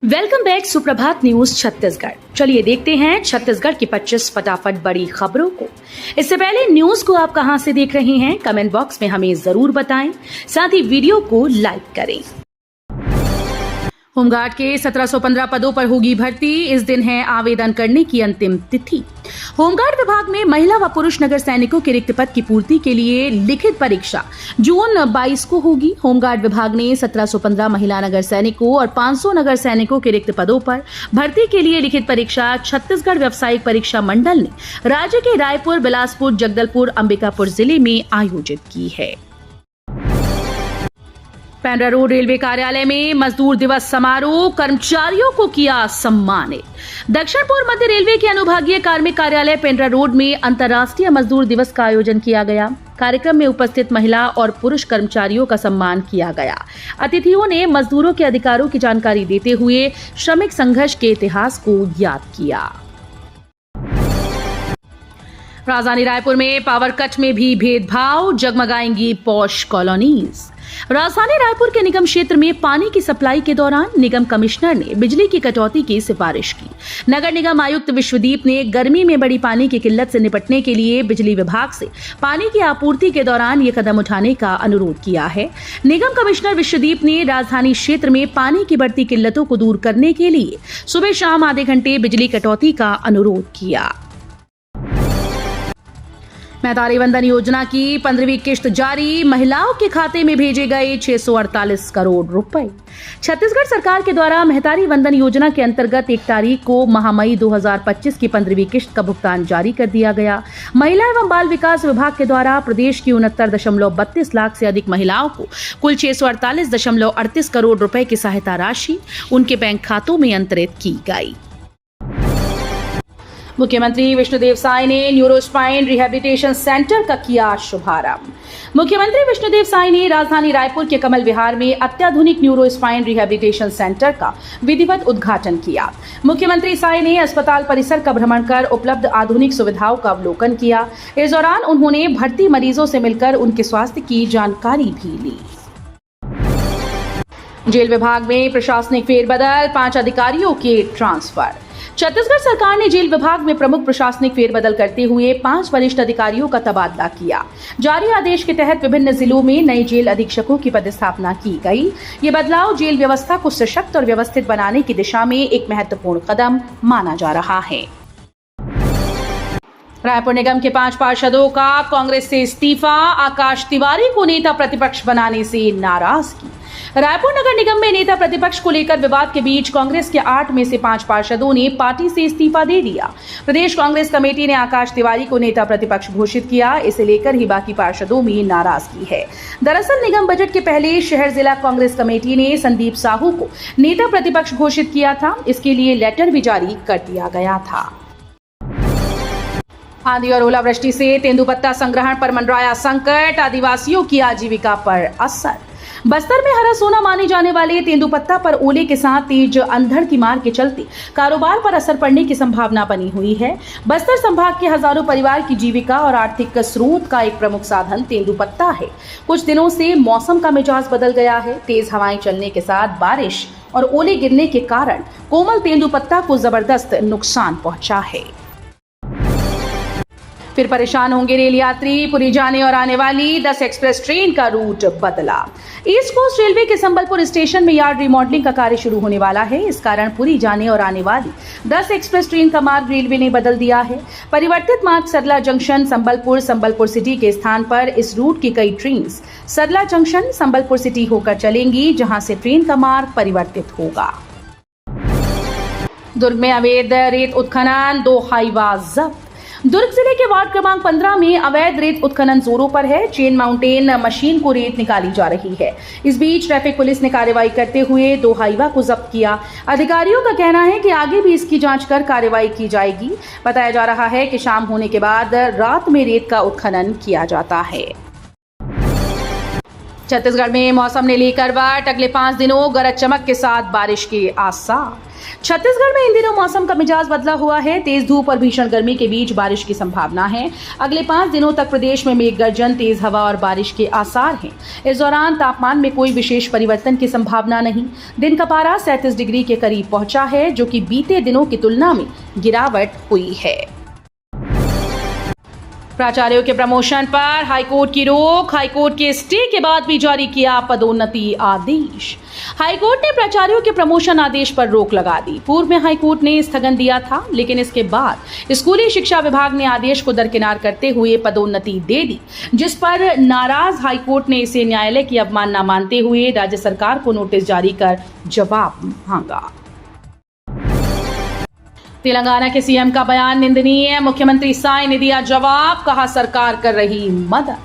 Welcome back सुप्रभात news Chhattisgarh. चलिए देखते हैं छत्तीसगढ़ की 25 फटाफट बड़ी खबरों को। इससे पहले न्यूज को आप कहां से देख रहे हैं, कमेंट बॉक्स में हमें जरूर बताएं। साथ ही वीडियो को लाइक करें। होमगार्ड के 1715 पदों पर होगी भर्ती। इस दिन है आवेदन करने की अंतिम तिथि। होमगार्ड विभाग में महिला व पुरुष नगर सैनिकों के रिक्त पद की पूर्ति के लिए लिखित परीक्षा जून 22 को होगी। होमगार्ड विभाग ने 1715 महिला नगर सैनिकों और 500 नगर सैनिकों के रिक्त पदों पर भर्ती के लिए लिखित परीक्षा छत्तीसगढ़ व्यावसायिक परीक्षा मंडल ने राज्य के रायपुर, बिलासपुर, जगदलपुर, अंबिकापुर जिले में आयोजित की है। पेंड्रा रोड रेलवे कार्यालय में मजदूर दिवस समारोह, कर्मचारियों को किया सम्मानित। दक्षिण पूर्व मध्य रेलवे के अनुभागीय कार्मिक कार्यालय पेंड्रा रोड में अंतर्राष्ट्रीय मजदूर दिवस का आयोजन किया गया। कार्यक्रम में उपस्थित महिला और पुरुष कर्मचारियों का सम्मान किया गया। अतिथियों ने मजदूरों के अधिकारों की जानकारी देते हुए श्रमिक संघर्ष के इतिहास को याद किया। राजधानी रायपुर में पावर कट में भी भेदभाव, जगमगाएंगी पॉश कॉलोनीज। राजधानी रायपुर के निगम क्षेत्र में पानी की सप्लाई के दौरान निगम कमिश्नर ने बिजली की कटौती की सिफारिश की। नगर निगम आयुक्त विश्वदीप ने गर्मी में बड़ी पानी की किल्लत से निपटने के लिए बिजली विभाग से पानी की आपूर्ति के दौरान ये कदम उठाने का अनुरोध किया है। निगम कमिश्नर विश्वदीप ने राजधानी क्षेत्र में पानी की बढ़ती किल्लतों को दूर करने के लिए सुबह शाम आधे घंटे बिजली कटौती का अनुरोध किया। मैदारी वंदन योजना की 15वीं किश्त जारी, महिलाओं के खाते में भेजे गए 648 करोड़ रुपए। छत्तीसगढ़ सरकार के द्वारा महतारी वंदन योजना के अंतर्गत 1 तारीख को माह मई 2025 की 15वीं किश्त का भुगतान जारी कर दिया गया। महिला एवं बाल विकास विभाग के द्वारा प्रदेश की 69.32 लाख से अधिक महिलाओं को कुल 648.38 करोड़ रुपए की सहायता राशि उनके बैंक खातों में अंतरित की गई। मुख्यमंत्री विष्णुदेव साय ने न्यूरोस्पाइन रिहैबिलिटेशन सेंटर का किया शुभारंभ। मुख्यमंत्री विष्णुदेव साय ने राजधानी रायपुर के कमल विहार में अत्याधुनिक न्यूरोस्पाइन रिहैबिलिटेशन सेंटर का विधिवत उद्घाटन किया। मुख्यमंत्री साय ने अस्पताल परिसर का भ्रमण कर उपलब्ध आधुनिक सुविधाओं का अवलोकन किया। इस दौरान उन्होंने भर्ती मरीजों से मिलकर उनके स्वास्थ्य की जानकारी भी ली। जेल विभाग में प्रशासनिक फेरबदल, 5 अधिकारियों के ट्रांसफर। छत्तीसगढ़ सरकार ने जेल विभाग में प्रमुख प्रशासनिक फेरबदल करते हुए 5 वरिष्ठ अधिकारियों का तबादला किया। जारी आदेश के तहत विभिन्न जिलों में नए जेल अधीक्षकों की पदस्थापना की गई। ये बदलाव जेल व्यवस्था को सशक्त और व्यवस्थित बनाने की दिशा में एक महत्वपूर्ण कदम माना जा रहा है। रायपुर निगम के 5 पार्षदों का कांग्रेस से इस्तीफा, आकाश तिवारी को नेता प्रतिपक्ष बनाने से नाराजगी। रायपुर नगर निगम में नेता प्रतिपक्ष को लेकर विवाद के बीच कांग्रेस के 8 में से 5 पार्षदों ने पार्टी से इस्तीफा दे दिया। प्रदेश कांग्रेस कमेटी ने आकाश तिवारी को नेता प्रतिपक्ष घोषित किया। इसे लेकर ही बाकी पार्षदों में नाराजगी है। दरअसल निगम बजट के पहले शहर जिला कांग्रेस कमेटी ने संदीप साहू को नेता प्रतिपक्ष घोषित किया था। इसके लिए लेटर भी जारी कर दिया गया था। आंधी और ओलावृष्टि से तेंदुपत्ता संग्रहण पर मंडराया संकट, आदिवासियों की आजीविका पर असर। बस्तर में हरा सोना माने जाने वाले तेंदुपत्ता पर ओले के साथ तेज अंधड़ की मार के चलते कारोबार पर असर पड़ने की संभावना बनी हुई है। बस्तर संभाग के हजारों परिवार की जीविका और आर्थिक स्रोत का एक प्रमुख साधन तेंदुपत्ता है। कुछ दिनों से मौसम का मिजाज बदल गया है। तेज हवाएं चलने के साथ बारिश और ओले गिरने के कारण कोमल तेंदुपत्ता को जबरदस्त नुकसान पहुंचा है। फिर परेशान होंगे रेल यात्री, पुरी जाने और आने वाली 10 एक्सप्रेस ट्रेन का रूट बदला। ईस्ट कोस्ट रेलवे के संबलपुर स्टेशन में यार्ड रिमॉडलिंग का कार्य शुरू होने वाला है। इस कारण पुरी जाने और आने वाली 10 एक्सप्रेस ट्रेन का मार्ग रेलवे ने बदल दिया है। परिवर्तित मार्ग सरला जंक्शन संबलपुर सिटी के स्थान पर इस रूट की कई ट्रेन सरला जंक्शन संबलपुर सिटी होकर चलेंगी, जहां से ट्रेन का मार्ग परिवर्तित होगा। दुर्ग में अवैध रेत उत्खनन, 2 हाईवा जब्त। दुर्ग जिले के वार्ड क्रमांक 15 में अवैध रेत उत्खनन जोरों पर है। चेन माउंटेन मशीन को रेत निकाली जा रही है। इस बीच ट्रैफिक पुलिस ने कार्रवाई करते हुए 2 हाईवा को जब्त किया। अधिकारियों का कहना है कि आगे भी इसकी जांच कर कार्रवाई की जाएगी। बताया जा रहा है कि शाम होने के बाद रात में रेत का उत्खनन किया जाता है। छत्तीसगढ़ में मौसम ने ली करवट, अगले 5 दिनों गरज चमक के साथ बारिश के आसार। छत्तीसगढ़ में इन दिनों मौसम का मिजाज बदला हुआ है। तेज धूप और भीषण गर्मी के बीच बारिश की संभावना है। अगले 5 दिनों तक प्रदेश में मेघ गर्जन, तेज हवा और बारिश के आसार हैं। इस दौरान तापमान में कोई विशेष परिवर्तन की संभावना नहीं। दिन का पारा 37 डिग्री के करीब पहुंचा है, जो कि बीते दिनों की तुलना में गिरावट हुई है। प्राचार्यों के प्रमोशन पर हाईकोर्ट की रोक, हाईकोर्ट के स्टे के बाद भी जारी किया पदोन्नति आदेश। हाईकोर्ट ने प्राचार्यों के प्रमोशन आदेश पर रोक लगा दी। पूर्व में हाईकोर्ट ने स्थगन दिया था, लेकिन इसके बाद स्कूली शिक्षा विभाग ने आदेश को दरकिनार करते हुए पदोन्नति दे दी, जिस पर नाराज हाईकोर्ट ने इसे न्यायालय की अवमानना मानते हुए राज्य सरकार को नोटिस जारी कर जवाब मांगा। तेलंगाना के सीएम का बयान निंदनीय, मुख्यमंत्री साय ने दिया जवाब, कहा सरकार कर रही मदद।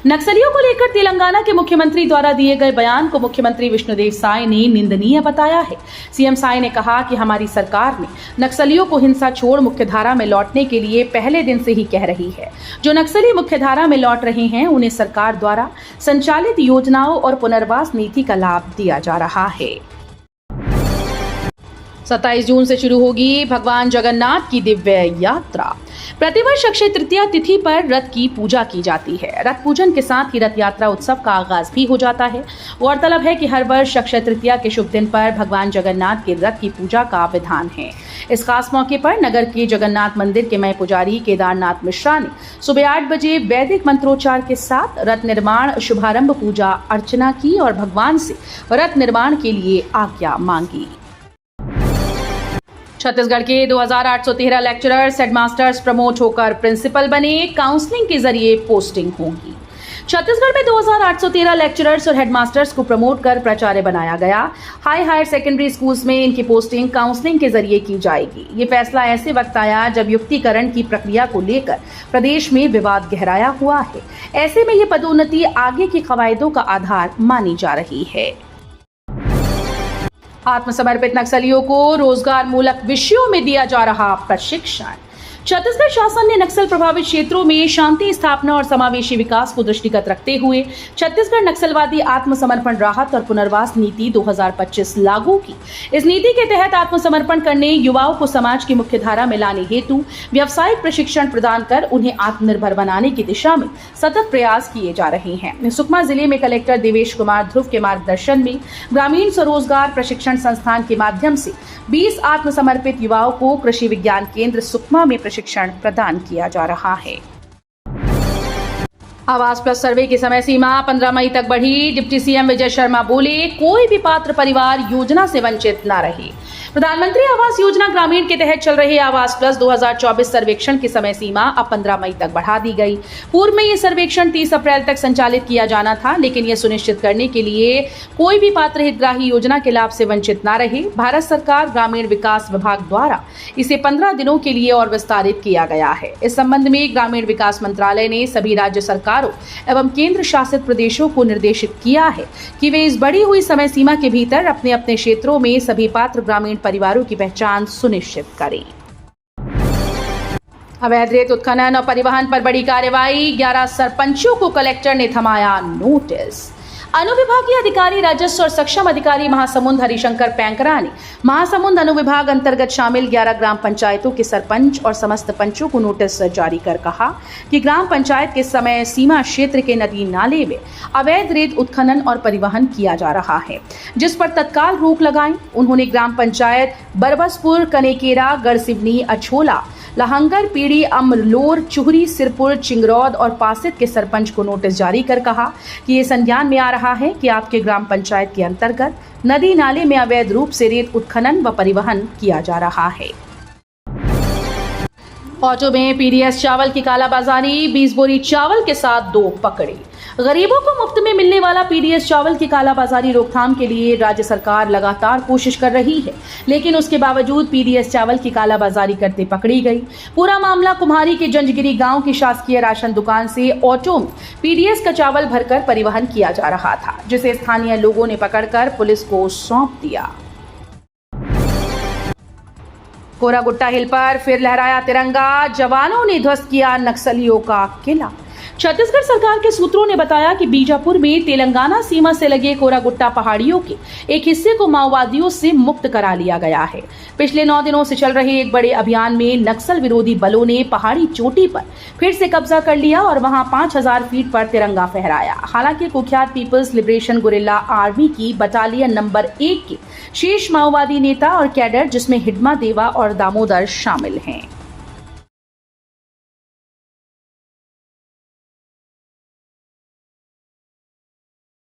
नक्सलियों को लेकर तेलंगाना के मुख्यमंत्री द्वारा दिए गए बयान को मुख्यमंत्री विष्णुदेव साय ने निंदनीय बताया है। सीएम साय ने कहा कि हमारी सरकार ने नक्सलियों को हिंसा छोड़ मुख्यधारा में लौटने के लिए पहले दिन से ही कह रही है। जो नक्सली मुख्यधारा में लौट रहे हैं, उन्हें सरकार द्वारा संचालित योजनाओं और पुनर्वास नीति का लाभ दिया जा रहा है। 27 जून से शुरू होगी भगवान जगन्नाथ की दिव्य यात्रा। प्रतिवर्ष अक्षय तृतीया तिथि पर रथ की पूजा की जाती है। रथ पूजन के साथ ही रथ यात्रा उत्सव का आगाज भी हो जाता है। गौरतलब है कि हर वर्ष अक्षय तृतीया के शुभ दिन पर भगवान जगन्नाथ के रथ की पूजा का विधान है। इस खास मौके पर नगर के जगन्नाथ मंदिर के मय पुजारी केदारनाथ मिश्रा ने सुबह 8 बजे वैदिक मंत्रोच्चार के साथ रथ निर्माण शुभारंभ पूजा अर्चना की और भगवान से रथ निर्माण के लिए आज्ञा मांगी। छत्तीसगढ़ के 2813 लेक्चरर्स, हेडमास्टर्स प्रमोट होकर प्रिंसिपल बने। काउंसलिंग के जरिए पोस्टिंग होगी। छत्तीसगढ़ में 2813 लेक्चरर्स और हेडमास्टर्स को प्रमोट कर प्राचार्य बनाया गया। हायर सेकेंडरी स्कूल्स में इनकी पोस्टिंग काउंसलिंग के जरिए की जाएगी। ये फैसला ऐसे वक्त आया जब युक्तिकरण की प्रक्रिया को लेकर प्रदेश में विवाद गहराया हुआ है। ऐसे में ये पदोन्नति आगे की कवायदों का आधार मानी जा रही है। आत्मसमर्पित नक्सलियों को रोजगार मूलक विषयों में दिया जा रहा प्रशिक्षण। छत्तीसगढ़ शासन ने नक्सल प्रभावित क्षेत्रों में शांति स्थापना और समावेशी विकास को दृष्टिगत रखते हुए छत्तीसगढ़ नक्सलवादी आत्मसमर्पण राहत और पुनर्वास नीति 2025 लागू की। इस नीति के तहत आत्मसमर्पण करने युवाओं को समाज की मुख्यधारा में लाने हेतु व्यावसायिक प्रशिक्षण प्रदान कर उन्हें आत्मनिर्भर बनाने की दिशा में सतत प्रयास किए जा रहे हैं। सुकमा जिले में कलेक्टर देवेश कुमार ध्रुव के मार्गदर्शन में ग्रामीण स्वरोजगार प्रशिक्षण संस्थान के माध्यम से 20 आत्मसमर्पित युवाओं को कृषि विज्ञान केंद्र सुकमा में प्रशिक्षण प्रदान किया जा रहा है। आवास प्लस सर्वे की समय सीमा 15 मई तक बढ़ी। डिप्टी सीएम विजय शर्मा बोले, कोई भी पात्र परिवार योजना से वंचित न रहे। प्रधानमंत्री आवास योजना ग्रामीण के तहत चल रहे आवास प्लस 2024 सर्वेक्षण की समय सीमा अब 15 मई तक बढ़ा दी गई। पूर्व में ये सर्वेक्षण 30 अप्रैल तक संचालित किया जाना था, लेकिन यह सुनिश्चित करने के लिए कोई भी पात्र हितग्राही योजना के लाभ से वंचित न रहे, भारत सरकार ग्रामीण विकास विभाग द्वारा इसे 15 दिनों के लिए और विस्तारित किया गया है। इस संबंध में ग्रामीण विकास मंत्रालय ने सभी राज्य सरकारों एवं केंद्र शासित प्रदेशों को निर्देशित किया है कि वे इस बढ़ी हुई समय सीमा के भीतर अपने अपने क्षेत्रों में सभी पात्र ग्रामीण परिवारों की पहचान सुनिश्चित करें। अवैध रेत उत्खनन और परिवहन पर बड़ी कार्रवाई। 11 सरपंचों को कलेक्टर ने थमाया नोटिस। अनुविभागीय अधिकारी राजस्व और सक्षम अधिकारी महासमुंद हरिशंकर पैंकरा ने महासमुंद अनुविभाग अंतर्गत शामिल 11 ग्राम पंचायतों के सरपंच और समस्त पंचों को नोटिस जारी कर कहा कि ग्राम पंचायत के समय सीमा क्षेत्र के नदी नाले में अवैध रेत उत्खनन और परिवहन किया जा रहा है, जिस पर तत्काल रोक लगाई। उन्होंने ग्राम पंचायत बरबसपुर, कनेकेरा, गढ़सिवनी, अछोला, लहंगर, पीड़ी, अमलोर, चुहरी, सिरपुर, चिंगरौद और पासित के सरपंच को नोटिस जारी कर कहा कि ये संज्ञान में आ रहा है कि आपके ग्राम पंचायत के अंतर्गत नदी नाले में अवैध रूप से रेत उत्खनन व परिवहन किया जा रहा है। ऑटो में पीडीएस चावल की कालाबाजारी। 20 बोरी चावल के साथ 2 पकड़े। गरीबों को मुफ्त में मिलने वाला पीडीएस चावल की कालाबाजारी रोकथाम के लिए राज्य सरकार लगातार कोशिश कर रही है, लेकिन उसके बावजूद पीडीएस चावल की कालाबाजारी करते पकड़ी गई। पूरा मामला कुम्हारी के जंजगिरी गांव की शासकीय राशन दुकान से ऑटो में पीडीएस का चावल भरकर परिवहन किया जा रहा था, जिसे स्थानीय लोगों ने पकड़कर पुलिस को सौंप दिया। कोरागुट्टा हिल पर फिर लहराया तिरंगा। जवानों ने ध्वस्त किया नक्सलियों का किला। छत्तीसगढ़ सरकार के सूत्रों ने बताया कि बीजापुर में तेलंगाना सीमा से लगे कोरागुट्टा पहाड़ियों के एक हिस्से को माओवादियों से मुक्त करा लिया गया है। पिछले 9 दिनों से चल रहे एक बड़े अभियान में नक्सल विरोधी बलों ने पहाड़ी चोटी पर फिर से कब्जा कर लिया और वहां 5000 फीट पर तिरंगा फहराया। हालांकि कुख्यात पीपल्स लिबरेशन गुरिल्ला आर्मी की बटालियन नंबर 1 के शेष माओवादी नेता और कैडर जिसमें हिडमा देवा और दामोदर शामिल हैं।